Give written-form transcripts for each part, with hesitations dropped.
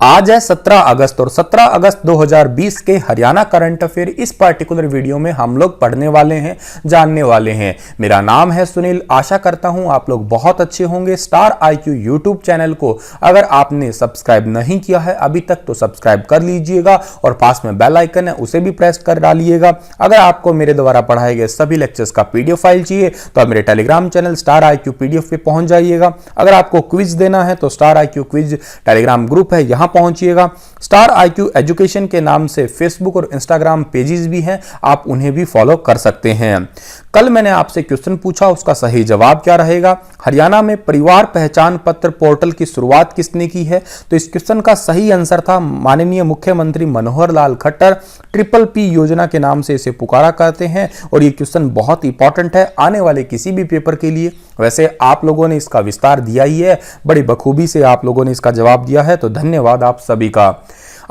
आज है 17 अगस्त और 17 अगस्त 2020 के हरियाणा करंट अफेयर इस पर्टिकुलर वीडियो में हम लोग पढ़ने वाले हैं, जानने वाले हैं। मेरा नाम है सुनील। आशा करता हूं आप लोग बहुत अच्छे होंगे। स्टार IQ यूट्यूब चैनल को अगर आपने सब्सक्राइब नहीं किया है अभी तक तो सब्सक्राइब कर लीजिएगा और पास में बेल आइकन है उसे भी प्रेस कर डालिएगा। अगर आपको मेरे द्वारा पढ़ाए गए सभी लेक्चर्स का PDF फाइल चाहिए तो आप मेरे Telegram channel star IQ PDF पे पहुंच जाइएगा। अगर आपको क्विज देना है तो star IQ quiz Telegram group है, यहां पहुंचिएगा। स्टार IQ एजुकेशन के नाम से फेसबुक और इंस्टाग्राम पेजेस भी हैं, आप उन्हें भी फॉलो कर सकते हैं। कल मैंने आपसे क्वेश्चन पूछा, उसका सही जवाब क्या रहेगा? हरियाणा में परिवार पहचान पत्र पोर्टल की शुरुआत किसने की है? तो इस क्वेश्चन का सही आंसर था माननीय मुख्यमंत्री मनोहर लाल खट्टर। PPP योजना के नाम से इसे पुकारा करते हैं और ये क्वेश्चन बहुत इंपॉर्टेंट है आने वाले किसी भी पेपर के लिए। वैसे आप लोगों ने इसका विस्तार दिया ही है, बड़ी बखूबी से आप लोगों ने इसका जवाब दिया है, तो धन्यवाद आप सभी का।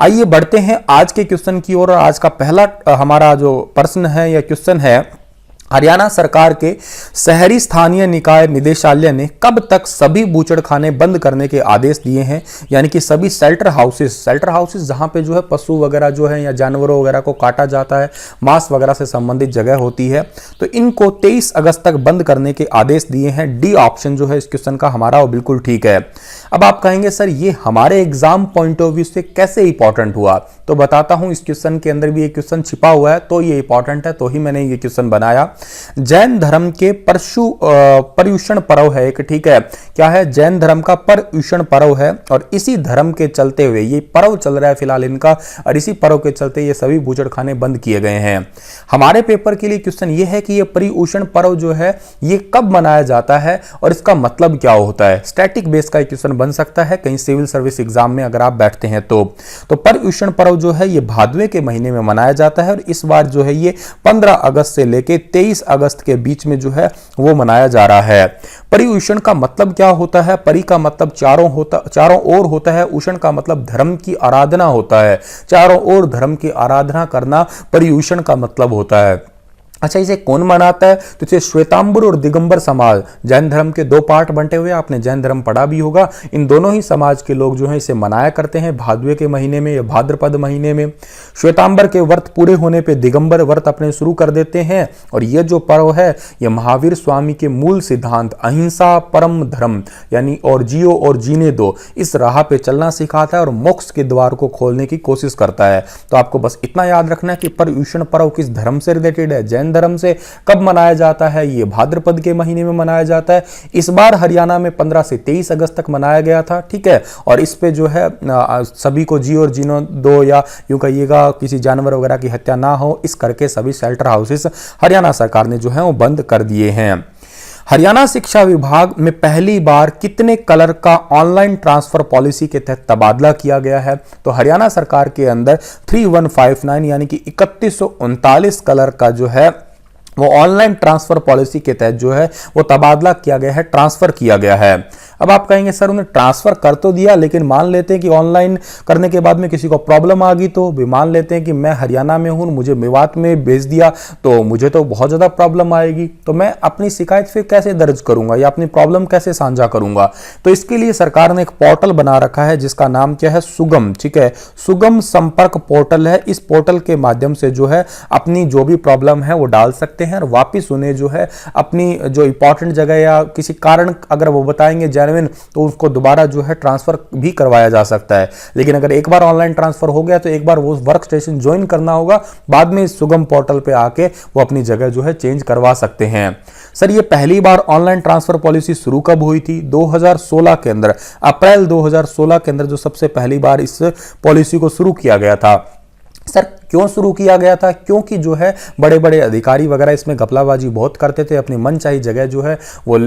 आइए बढ़ते हैं आज के क्वेश्चन की ओर। आज का पहला हमारा जो प्रश्न है या क्वेश्चन है, हरियाणा सरकार के शहरी स्थानीय निकाय निदेशालय ने कब तक सभी बूचड़खाने बंद करने के आदेश दिए हैं? यानी कि सभी शेल्टर हाउसेस जहां पे जो है पशु वगैरह जो है या जानवरों वगैरह को काटा जाता है, मांस वगैरह से संबंधित जगह होती है, तो इनको 23 अगस्त तक बंद करने के आदेश दिए हैं। डी ऑप्शन जो है इस क्वेश्चन का हमारा वो बिल्कुल ठीक है। अब आप कहेंगे सर ये हमारे एग्जाम पॉइंट ऑफ व्यू से कैसे इंपॉर्टेंट हुआ? तो बताता हूं, इस क्वेश्चन के अंदर भी एक क्वेश्चन छिपा हुआ है तो ये इंपॉर्टेंट है, तो ही मैंने ये क्वेश्चन बनाया। जैन धर्म के पर्युषण पर्व है एक, ठीक है, क्या है? जैन धर्म का पर्युषण पर्व है और इसी धर्म के चलते हुए ये पर्व चल रहा है फिलहाल इनका, और इसी पर्व के चलते ये सभी बूचड़खाने बंद किए गए हैं। हमारे पेपर के लिए क्वेश्चन ये है कि ये पर्युषण पर्व जो है ये कब मनाया जाता है और इसका मतलब क्या होता है? स्टैटिक बेस का क्वेश्चन बन सकता है कहीं सिविल सर्विस एग्जाम में अगर आप बैठते हैं तो पर्युषण पर्व जो है ये भादवे के महीने में मनाया जाता है और इस बार जो है ये 15 अगस्त से लेके 23 अगस्त के बीच में जो है वो मनाया जा रहा है। पर्युषण का मतलब क्या होता है? परि का मतलब चारों ओर होता है, उषण का मतलब धर्म की आराधना होता है, चारों ओर धर्म की आराधना करना पर्युषण का मतलब होता है। अच्छा, इसे कौन मनाता है? तो इसे श्वेतांबर और दिगंबर समाज, जैन धर्म के दो पार्ट बंटे हुए, आपने जैन धर्म पढ़ा भी होगा। इन दोनों ही समाज के लोग जो है इसे मनाया करते हैं भादवे के महीने में या भाद्रपद महीने में। श्वेतांबर के व्रत पूरे होने पे दिगंबर व्रत अपने शुरू कर देते हैं और यह जो पर्व है यह महावीर स्वामी के मूल सिद्धांत अहिंसा परम धर्म यानी और जियो और जीने दो, इस राह पे चलना सिखाता है और मोक्ष के द्वार को खोलने की कोशिश करता है। तो आपको बस इतना याद रखना है कि पर्युषण पर्व किस धर्म से रिलेटेड है, जैन धर्म से। कब मनाया जाता है? ये भाद्रपद के महीने में मनाया जाता है। इस बार हरियाणा में 15 से 23 अगस्त तक मनाया गया था, ठीक है। और इस पे जो है सभी को जियो और जीनो दो, या यूं कहिएगा किसी जानवर वगैरह की हत्या ना हो, इस करके सभी शेल्टर हाउसेस हरियाणा सरकार ने जो है वो बंद कर दिए हैं। हरियाणा शिक्षा विभाग में पहली बार कितने कलर का ऑनलाइन ट्रांसफर पॉलिसी के तहत तबादला किया गया है? तो हरियाणा सरकार के अंदर 3159 यानी कि 3139 कलर का जो है वो ऑनलाइन ट्रांसफर पॉलिसी के तहत जो है वो तबादला किया गया है, ट्रांसफर किया गया है। अब आप कहेंगे सर उन्हें ट्रांसफर कर तो दिया, लेकिन मान लेते हैं कि ऑनलाइन करने के बाद में किसी को प्रॉब्लम आ गई, तो भी मान लेते हैं कि मैं हरियाणा में हूं, मुझे मेवात में भेज दिया तो मुझे तो बहुत ज्यादा प्रॉब्लम आएगी, तो मैं अपनी शिकायत फिर कैसे दर्ज करूंगा या अपनी प्रॉब्लम कैसे साझा करूंगा? तो इसके लिए सरकार ने एक पोर्टल बना रखा है जिसका नाम क्या है? सुगम, ठीक है, सुगम संपर्क पोर्टल है। इस पोर्टल के माध्यम से जो है अपनी जो भी प्रॉब्लम है वो डाल सकते हैं और वापिस उन्हें जो है अपनी जो इंपॉर्टेंट जगह या किसी कारण अगर वो बताएंगे तो उसको दोबारा जो है ट्रांसफर भी करवाया जा सकता है। लेकिन अगर एक बार ऑनलाइन ट्रांसफर हो गया तो एक बार वो वर्क स्टेशन ज्वाइन करना होगा, बाद में इस सुगम पोर्टल पे आके वो अपनी जगह जो है चेंज करवा सकते हैं। सर ये पहली बार ऑनलाइन ट्रांसफर पॉलिसी शुरू कब हुई थी? 2016 के अंदर, अप्रैल 2016 के अंदर जो सबसे पहली बार इस पॉलिसी को शुरू किया गया था। सर क्यों शुरू किया गया था? क्योंकि जो है बड़े बड़े अधिकारी वगैरह इसमें घपलाबाजी बहुत करते थे, अपनी मनचाही जगह जो है वो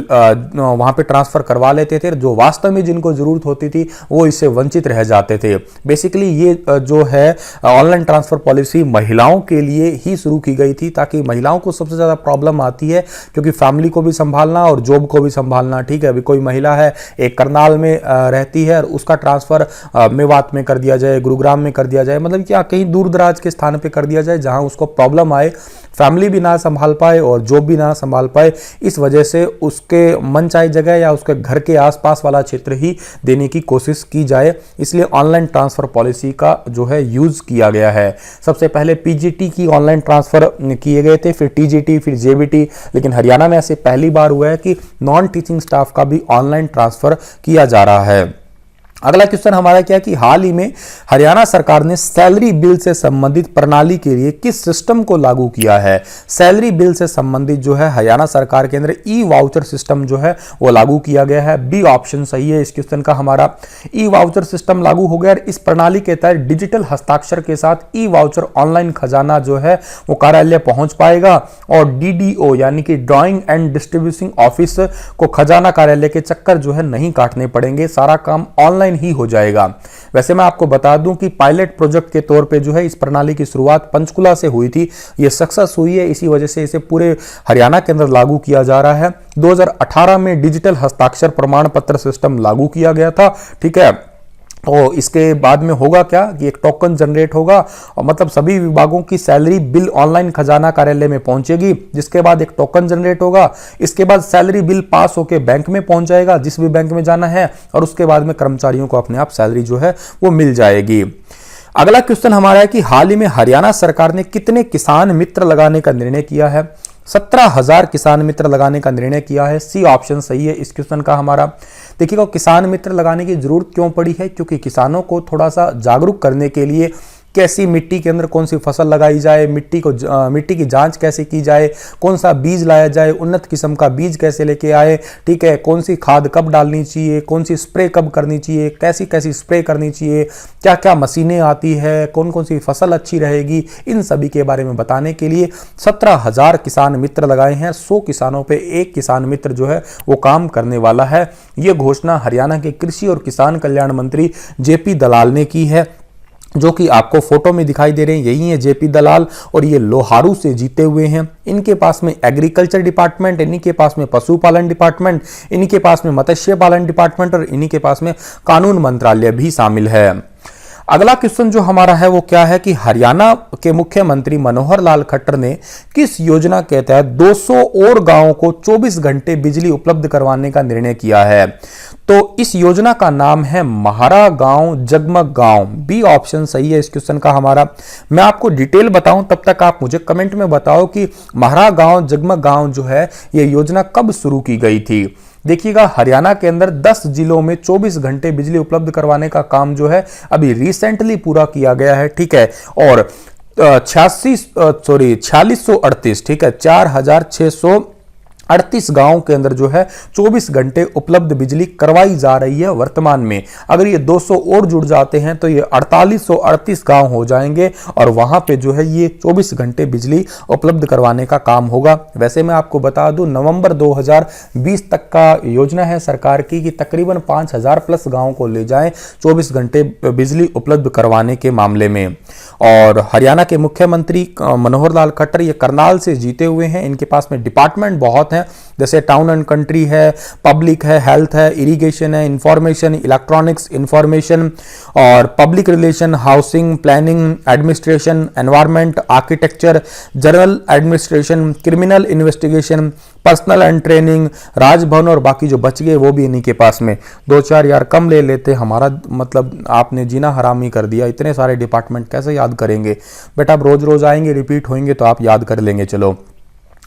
वहां पे ट्रांसफर करवा लेते थे, जो वास्तव में जिनको जरूरत होती थी वो इससे वंचित रह जाते थे। बेसिकली ये जो है ऑनलाइन ट्रांसफर पॉलिसी महिलाओं के लिए ही शुरू की गई थी, ताकि महिलाओं को सबसे ज्यादा प्रॉब्लम आती है क्योंकि फैमिली को भी संभालना और जॉब को भी संभालना, ठीक है। अभी कोई महिला है एक करनाल में रहती है और उसका ट्रांसफर मेवात में कर दिया जाए, गुरुग्राम में कर दिया जाए, मतलब क्या कहीं दूर दराज के के स्थान पे कर दिया जाए, जहां उसको प्रॉब्लम आए, फैमिली भी ना संभाल पाए और जॉब भी ना संभाल पाए, इस वजह से उसके मनचाही जगह या उसके घर के आसपास वाला क्षेत्र ही देने की कोशिश की जाए। इसलिए ऑनलाइन ट्रांसफर पॉलिसी का जो है यूज किया गया है। सबसे पहले पीजीटी की ऑनलाइन ट्रांसफर किए गए थे, फिर टीजीटी, फिर जेबीटी, लेकिन हरियाणा में ऐसे पहली बार हुआ है कि नॉन टीचिंग स्टाफ का भी ऑनलाइन ट्रांसफर किया जा रहा है। अगला क्वेश्चन हमारा क्या कि हाल ही में हरियाणा सरकार ने सैलरी बिल से संबंधित प्रणाली के लिए किस सिस्टम को लागू किया है। सैलरी बिल से संबंधित जो है हरियाणा सरकार के अंदर ई वाउचर सिस्टम जो है वो लागू किया गया है। बी ऑप्शन सही है इस क्वेश्चन का हमारा। ई वाउचर सिस्टम लागू हो गया और इस प्रणाली के तहत डिजिटल हस्ताक्षर के साथ ई वाउचर ऑनलाइन खजाना जो है वो कार्यालय पहुंच पाएगा और डीडीओ यानी कि ड्राइंग एंड डिस्ट्रीब्यूटिंग ऑफिस को खजाना कार्यालय के चक्कर जो है नहीं काटने पड़ेंगे, सारा काम ऑनलाइन ही हो जाएगा। वैसे मैं आपको बता दूं कि पायलट प्रोजेक्ट के तौर पे जो है इस प्रणाली की शुरुआत पंचकुला से हुई थी, ये सक्सेस हुई है, इसी वजह से इसे पूरे हरियाणा के अंदर लागू किया जा रहा है। 2018 में डिजिटल हस्ताक्षर प्रमाण पत्र सिस्टम लागू किया गया था, ठीक है। तो इसके बाद में होगा क्या कि एक टोकन जनरेट होगा और मतलब सभी विभागों की सैलरी बिल ऑनलाइन खजाना कार्यालय में पहुंचेगी, जिसके बाद एक टोकन जनरेट होगा। इसके बाद सैलरी बिल पास होकर बैंक में पहुंच जाएगा, जिस भी बैंक में जाना है, और उसके बाद में कर्मचारियों को अपने आप सैलरी जो है वो मिल जाएगी। अगला क्वेश्चन हमारा है कि हाल ही में हरियाणा सरकार ने कितने किसान मित्र लगाने का निर्णय किया है। 17,000 किसान मित्र लगाने का निर्णय किया है। सी ऑप्शन सही है इस क्वेश्चन का हमारा। देखिएगा किसान मित्र लगाने की जरूरत क्यों पड़ी है, क्योंकि किसानों को थोड़ा सा जागरूक करने के लिए कैसी मिट्टी के अंदर कौन सी फसल लगाई जाए, मिट्टी की जांच कैसे की जाए, कौन सा बीज लाया जाए, उन्नत किस्म का बीज कैसे लेके आए, ठीक है, कौन सी खाद कब डालनी चाहिए, कौन सी स्प्रे कब करनी चाहिए, कैसी कैसी स्प्रे करनी चाहिए, क्या क्या मशीनें आती है, कौन कौन सी फसल अच्छी रहेगी, इन सभी के बारे में बताने के लिए 17,000 किसान मित्र लगाए हैं। 100 किसानों पे एक किसान मित्र जो है वो काम करने वाला है। ये घोषणा हरियाणा के कृषि और किसान कल्याण मंत्री जेपी दलाल ने की है, जो कि आपको फोटो में दिखाई दे रहे हैं, यही है जेपी दलाल, और ये लोहारू से जीते हुए हैं। इनके पास में एग्रीकल्चर डिपार्टमेंट, इन्हीं के पास में पशुपालन डिपार्टमेंट, इन्हीं के पास में मत्स्य पालन डिपार्टमेंट और इन्हीं के पास में कानून मंत्रालय भी शामिल है। अगला क्वेश्चन जो हमारा है वो क्या है कि हरियाणा के मुख्यमंत्री मनोहर लाल खट्टर ने किस योजना के तहत 200 और गांवों को 24 घंटे बिजली उपलब्ध करवाने का निर्णय किया है। तो इस योजना का नाम है महारा गांव जगमग गांव। बी ऑप्शन सही है इस क्वेश्चन का हमारा। मैं आपको डिटेल बताऊं तब तक आप मुझे कमेंट में बताओ कि महारा गांव जगमग गांव जो है ये योजना कब शुरू की गई थी। देखिएगा हरियाणा के अंदर 10 जिलों में 24 घंटे बिजली उपलब्ध करवाने का काम जो है अभी रिसेंटली पूरा किया गया है, ठीक है। और 4638, ठीक है, 4638 गांव के अंदर जो है 24 घंटे उपलब्ध बिजली करवाई जा रही है वर्तमान में। अगर ये 200 और जुड़ जाते हैं तो ये 4838 गांव हो जाएंगे और वहां पे जो है ये 24 घंटे बिजली उपलब्ध करवाने का काम होगा। वैसे मैं आपको बता दूं नवंबर 2020 तक का योजना है सरकार की कि तकरीबन 5000 प्लस गांवों को ले जाएं 24 घंटे बिजली उपलब्ध करवाने के मामले में। और हरियाणा के मुख्यमंत्री मनोहर लाल खट्टर ये करनाल से जीते हुए हैं। इनके पास में डिपार्टमेंट बहुत हैं, जैसे टाउन एंड कंट्री है, पब्लिक है, हेल्थ है, इरिगेशन है, इंफॉर्मेशन, इलेक्ट्रॉनिक्स, इंफॉर्मेशन और public relation, housing, planning, administration, environment, architecture, general administration, criminal investigation, personal and training, Raj Bhavan और बाकी जो बच गए वो भी इन्हीं के पास में। 2-4 यार कम ले लेते, हमारा मतलब आपने जीना हराम ही कर दिया। इतने सारे डिपार्टमेंट कैसे याद करेंगे बेटा, आप रोज रोज आएंगे, रिपीट होंगे तो आप याद कर लेंगे। चलो,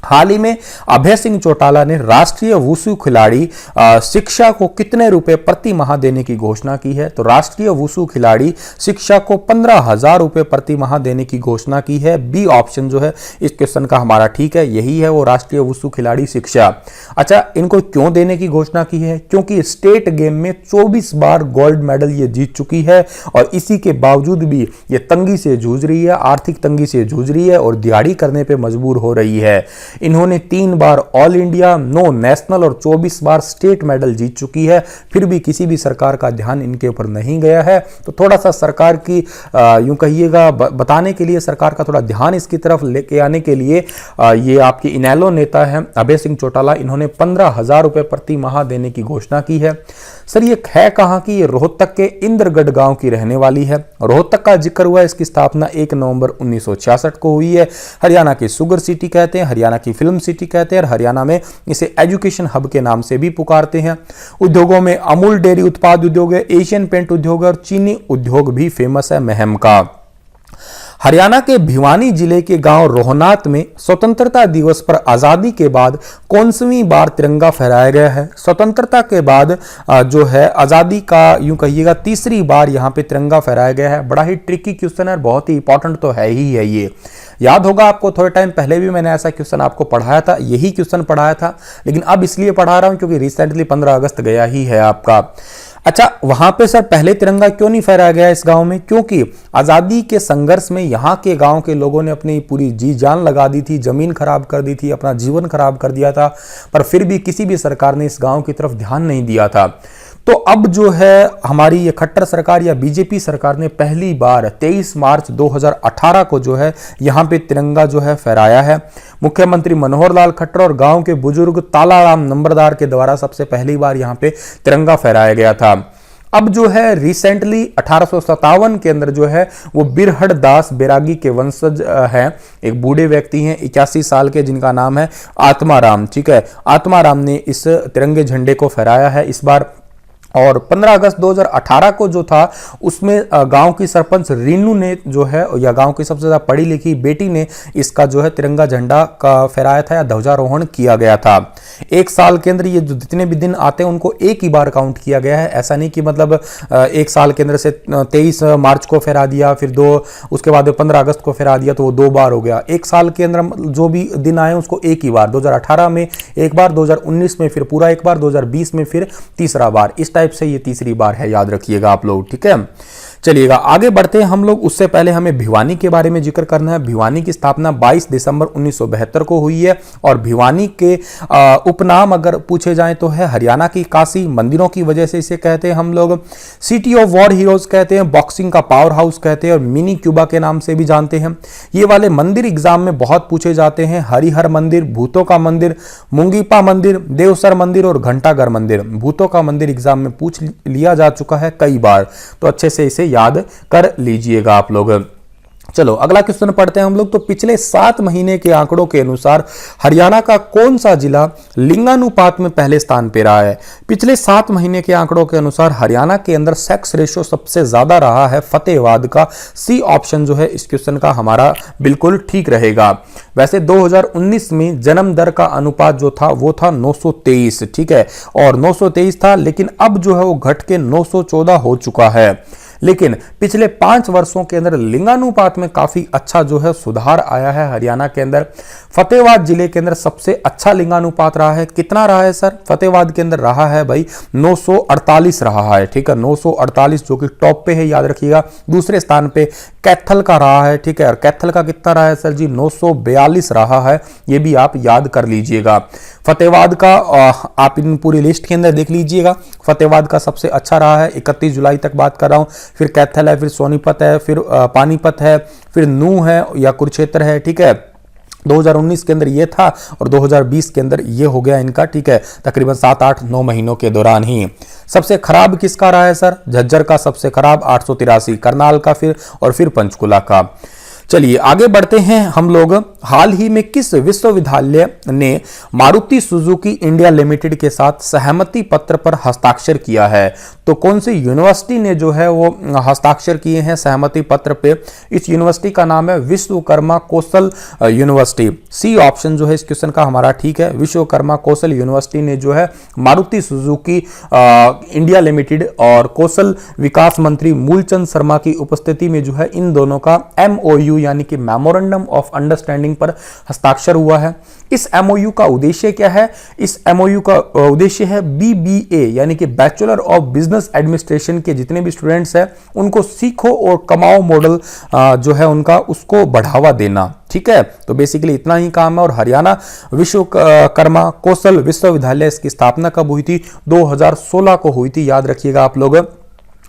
हाल ही में अभय सिंह चौटाला ने राष्ट्रीय वुशु खिलाड़ी शिक्षा को कितने रुपए प्रति माह देने की घोषणा की है। तो राष्ट्रीय वुशु खिलाड़ी शिक्षा को 15,000 रुपए प्रति माह देने की घोषणा की है। बी ऑप्शन जो है इस क्वेश्चन का हमारा ठीक है, यही है वो राष्ट्रीय वुशु खिलाड़ी शिक्षा। अच्छा, इनको क्यों देने की घोषणा की है, क्योंकि स्टेट गेम में 24 बार गोल्ड मेडल ये जीत चुकी है और इसी के बावजूद भी ये तंगी से जूझ रही है, आर्थिक तंगी से जूझ रही है और दिहाड़ी करने पर मजबूर हो रही है। इन्होंने 3 बार ऑल इंडिया, 9 नेशनल और 24 बार स्टेट मेडल जीत चुकी है, फिर भी किसी भी सरकार का ध्यान इनके ऊपर नहीं गया है। तो थोड़ा सा सरकार की यूं कहिएगा बताने के लिए, सरकार का थोड़ा ध्यान इसकी तरफ लेके आने के लिए ये आपके इनेलो नेता हैं अभय सिंह चौटाला, इन्होंने 15,000 रुपए प्रति माह देने की घोषणा की है। सर ये है कहां की? ये रोहतक के इंद्रगढ़ गांव की रहने वाली है। रोहतक का जिक्र हुआ, इसकी स्थापना 1 नवंबर 1966 को हुई है। हरियाणा की शुगर सिटी कहते हैं, हरियाणा की फिल्म सिटी कहते हैं, और हरियाणा में इसे एजुकेशन हब के नाम से भी पुकारते हैं। उद्योगों में अमूल डेयरी उत्पाद उद्योग है, एशियन पेंट उद्योग और चीनी उद्योग भी फेमस है महम का। हरियाणा के भिवानी जिले के गांव रोहनात में स्वतंत्रता दिवस पर आजादी के बाद कौनसवीं बार तिरंगा फहराया गया है? स्वतंत्रता के बाद जो है आजादी का यूं कहिएगा तीसरी बार यहां पे तिरंगा फहराया गया है। बड़ा ही ट्रिकी क्वेश्चन है, बहुत ही इंपॉर्टेंट तो है ही है। ये याद होगा आपको, थोड़े टाइम पहले भी मैंने ऐसा क्वेश्चन आपको पढ़ाया था, यही क्वेश्चन पढ़ाया था, लेकिन अब इसलिए पढ़ा रहा हूं क्योंकि रिसेंटली 15 अगस्त गया ही है आपका। अच्छा, वहां पे सर पहले तिरंगा क्यों नहीं फहराया गया इस गांव में? क्योंकि आजादी के संघर्ष में यहां के गांव के लोगों ने अपनी पूरी जी जान लगा दी थी, जमीन खराब कर दी थी, अपना जीवन खराब कर दिया था, पर फिर भी किसी भी सरकार ने इस गांव की तरफ ध्यान नहीं दिया था। तो अब जो है हमारी ये खट्टर सरकार या बीजेपी सरकार ने पहली बार 23 मार्च 2018 को जो है यहाँ पे तिरंगा जो है फहराया है। मुख्यमंत्री मनोहर लाल खट्टर और गांव के बुजुर्ग तालाराम नंबरदार के द्वारा सबसे पहली बार यहाँ पे तिरंगा फहराया गया था। अब जो है रिसेंटली 1857 के अंदर जो है वो बिरहड़ दास बैरागी के वंशज हैं, एक बूढ़े व्यक्ति हैं 81 साल के, जिनका नाम है आत्माराम। ठीक है, आत्माराम ने इस तिरंगे झंडे को फहराया है इस बार। और 15 अगस्त 2018 को जो था उसमें गांव की सरपंच रीनू ने जो है, या गांव की सबसे ज्यादा पढ़ी लिखी बेटी ने इसका जो है तिरंगा झंडा का फहराया था या ध्वजारोहण किया गया था। एक साल के अंदर ये जो जितने भी दिन आते हैं उनको एक ही बार काउंट किया गया है। ऐसा नहीं कि मतलब एक साल के अंदर से 23 मार्च को फहरा दिया, फिर उसके बाद 15 अगस्त को फहरा दिया, तो वो 2 बार हो गया। एक साल के अंदर जो भी दिन आए उसको एक ही बार, 2018 में एक बार, 2019 में फिर पूरा एक बार, 2020 में फिर तीसरा बार। इस टाइप से ये तीसरी बार है, याद रखिएगा आप लोग। ठीक है, चलिएगा आगे बढ़ते हैं हम लोग। उससे पहले हमें भिवानी के बारे में जिक्र करना है। भिवानी की स्थापना 22 दिसंबर 1972 को हुई है और भिवानी के उपनाम अगर पूछे जाएं तो है हरियाणा की काशी। मंदिरों की वजह से इसे कहते हैं हम लोग सिटी ऑफ वॉर हीरोज कहते हैं, बॉक्सिंग का पावर हाउस कहते हैं और मिनी क्यूबा के नाम से भी जानते हैं। ये वाले मंदिर एग्जाम में बहुत पूछे जाते हैं। हरिहर मंदिर, भूतों का मंदिर, मुंगीपा मंदिर, देवसर मंदिर और घंटाघर मंदिर। भूतों का मंदिर एग्जाम में पूछ लिया जा चुका है कई बार, तो अच्छे से इसे याद कर लीजिएगा आप लोग। चलो अगला क्वेश्चन पढ़ते हैं हम लोग। तो पिछले 7 महीने के आंकड़ों के अनुसार हरियाणा का कौन सा जिला लिंगानुपात में पहले स्थान पे रहा है? पिछले 7 महीने के आंकड़ों के अनुसार हरियाणा के अंदर सेक्स रेशो सबसे ज्यादा रहा है फतेहाबाद का। सी ऑप्शन जो है इस क्वेश्चन का हमारा बिल्कुल ठीक रहेगा। वैसे 2019 में जन्म दर का अनुपात जो था वो था 923, ठीक है, और 923 था, लेकिन अब जो है वो घट के 914 हो चुका है। लेकिन पिछले 5 वर्षों के अंदर लिंगानुपात में काफी अच्छा जो है सुधार आया है हरियाणा के अंदर। फतेहाबाद जिले के अंदर सबसे अच्छा लिंगानुपात रहा है। कितना रहा है सर? फतेहाबाद के अंदर रहा है भाई 948 रहा है, ठीक है, 948 जो कि टॉप पे है, याद रखिएगा। दूसरे स्थान पे कैथल का रहा है, ठीक है, और कैथल का कितना रहा है सर जी? 942 रहा है, ये भी आप याद कर लीजिएगा। फतेहाबाद का आप इन पूरी लिस्ट के अंदर देख लीजिएगा। फतेहाबाद का सबसे अच्छा रहा है, 31 जुलाई तक बात कर रहा हूं। फिर कैथल है, फिर सोनीपत है, फिर पानीपत है, फिर नूह है या कुरुक्षेत्र है, ठीक है। 2019 के अंदर ये था और 2020 के अंदर ये हो गया इनका, ठीक है, तकरीबन 7, 8, 9 महीनों के दौरान ही। सबसे खराब किसका रहा है सर? झज्जर का सबसे खराब 883, करनाल का और फिर पंचकुला का। चलिए आगे बढ़ते हैं हम लोग। हाल ही में किस विश्वविद्यालय ने मारुति सुजुकी इंडिया लिमिटेड के साथ सहमति पत्र पर हस्ताक्षर किया है? तो कौन सी यूनिवर्सिटी ने जो है वो हस्ताक्षर किए हैं सहमति पत्र पे? इस यूनिवर्सिटी का नाम है विश्वकर्मा कौशल यूनिवर्सिटी। सी ऑप्शन जो है इस क्वेश्चन का हमारा ठीक है। विश्वकर्मा कौशल यूनिवर्सिटी ने जो है मारुति सुजुकी इंडिया लिमिटेड और कौशल विकास मंत्री मूलचंद शर्मा की उपस्थिति में जो है इन दोनों का MOU यानी कि मेमोरेंडम ऑफ अंडरस्टैंडिंग पर हस्ताक्षर हुआ है। इस MOU का उद्देश्य क्या है? इस MOU का उद्देश्य है BBA यानी कि बैचलर ऑफ बिजनेस एडमिनिस्ट्रेशन के जितने भी स्टूडेंट्स हैं उनको सीखो और कमाओ मॉडल जो है उनका उसको बढ़ावा देना, ठीक है। तो बेसिकली इतना ही काम है। और हरियाणा विश्वकर्मा कौशल विश्वविद्यालय इसकी स्थापना कब हुई थी? 2016 को हुई थी, याद रखिएगा आप लोग।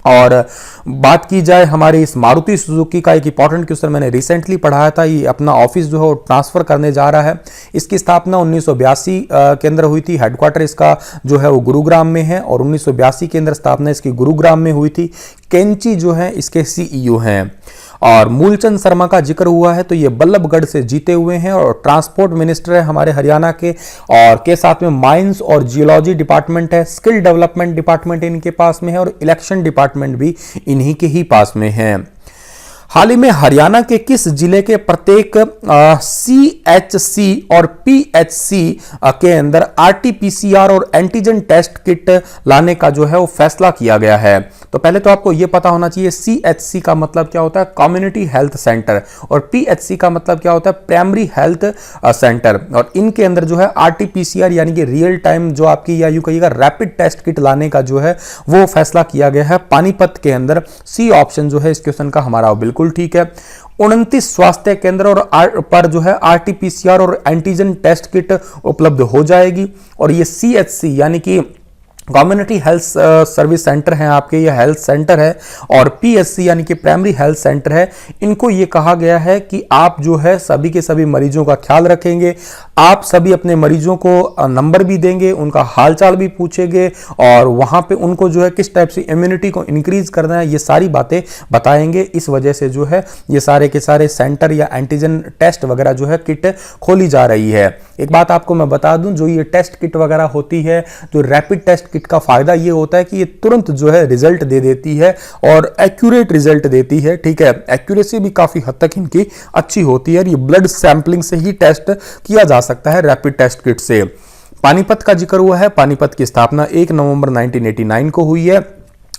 और बात की जाए हमारे इस मारुति सुजुकी का, एक इंपॉर्टेंट क्वेश्चन मैंने रिसेंटली पढ़ाया था, ये अपना ऑफिस जो है वो ट्रांसफर करने जा रहा है। इसकी स्थापना 1982 के अंदर हुई थी। हेडक्वार्टर इसका जो है वो गुरुग्राम में है और 1982 के अंदर स्थापना इसकी गुरुग्राम में हुई थी। केंची जो है इसके सीईओ हैं। और मूलचंद शर्मा का जिक्र हुआ है तो ये बल्लभगढ़ से जीते हुए हैं और ट्रांसपोर्ट मिनिस्टर है हमारे हरियाणा के, और के साथ में माइंस और जियोलॉजी डिपार्टमेंट है, स्किल डेवलपमेंट डिपार्टमेंट इनके पास में है और इलेक्शन डिपार्टमेंट भी इन्हीं के ही पास में है। हाल ही में हरियाणा के किस जिले के प्रत्येक CHC और PHC के अंदर RT-PCR और एंटीजन टेस्ट किट लाने का जो है वो फैसला किया गया है? तो पहले तो आपको यह पता होना चाहिए CHC का मतलब क्या होता है, कम्युनिटी हेल्थ सेंटर, और PHC का मतलब क्या होता है, प्राइमरी हेल्थ सेंटर। और इनके अंदर जो है RT-PCR यानी कि रियल टाइम जो आपकी या यूं कहिएगा रैपिड टेस्ट किट लाने का जो है वो फैसला किया गया है पानीपत के अंदर। सी ऑप्शन जो है इस क्वेश्चन का हमारा बिल्कुल ठीक है। 29 स्वास्थ्य केंद्र और पर जो है RT-PCR और एंटीजन टेस्ट किट उपलब्ध हो जाएगी। और ये CHC यानी कि कम्युनिटी हेल्थ सर्विस सेंटर हैं आपके, ये हेल्थ सेंटर है, और PHC यानी कि प्राइमरी हेल्थ सेंटर है। इनको ये कहा गया है कि आप जो है सभी के सभी मरीजों का ख्याल रखेंगे, आप सभी अपने मरीजों को नंबर भी देंगे, उनका हालचाल भी पूछेंगे और वहां पे उनको जो है किस टाइप से इम्यूनिटी को इंक्रीज करना है, ये सारी बातें बताएंगे। इस वजह से जो है ये सारे के सारे सेंटर या एंटीजन टेस्ट वगैरह जो है किट खोली जा रही है। एक बात आपको मैं बता दूं, जो ये टेस्ट किट वगैरह होती है, जो रैपिड टेस्ट किट का फायदा ये होता है कि ये तुरंत जो है रिजल्ट दे देती है और एक्यूरेट रिजल्ट देती है। ठीक है, एक्यूरेसी भी काफी हद तक इनकी अच्छी होती है। ये ब्लड सैंपलिंग से ही टेस्ट किया जा सकता है रैपिड टेस्ट किट से। पानीपत का जिक्र हुआ है, पानीपत की स्थापना 1 नवंबर 1989 को हुई है।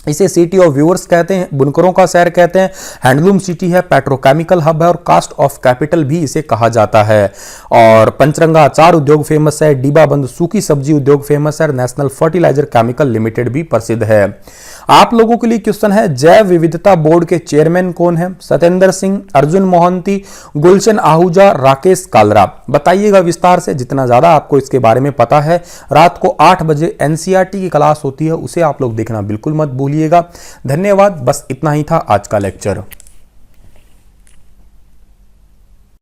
इसे सिटी ऑफ व्यूअर्स कहते हैं, बुनकरों का शहर कहते हैं, हैंडलूम सिटी है, पेट्रोकेमिकल हब है और कास्ट ऑफ कैपिटल भी इसे कहा जाता है। और पंचरंगा अचार उद्योग फेमस है, डीबाबंद सूखी सब्जी उद्योग फेमस है, नेशनल फर्टिलाइजर केमिकल लिमिटेड भी प्रसिद्ध है। आप लोगों के लिए क्वेश्चन है, जैव विविधता बोर्ड के चेयरमैन कौन है? सत्येंद्र सिंह, अर्जुन मोहंती, गुलशन आहूजा, राकेश कालरा। बताइएगा विस्तार से, जितना ज्यादा आपको इसके बारे में पता है। रात को 8 बजे NCERT की क्लास होती है, उसे आप लोग देखना बिल्कुल मत भूलिएगा। धन्यवाद, बस इतना ही था आज का लेक्चर।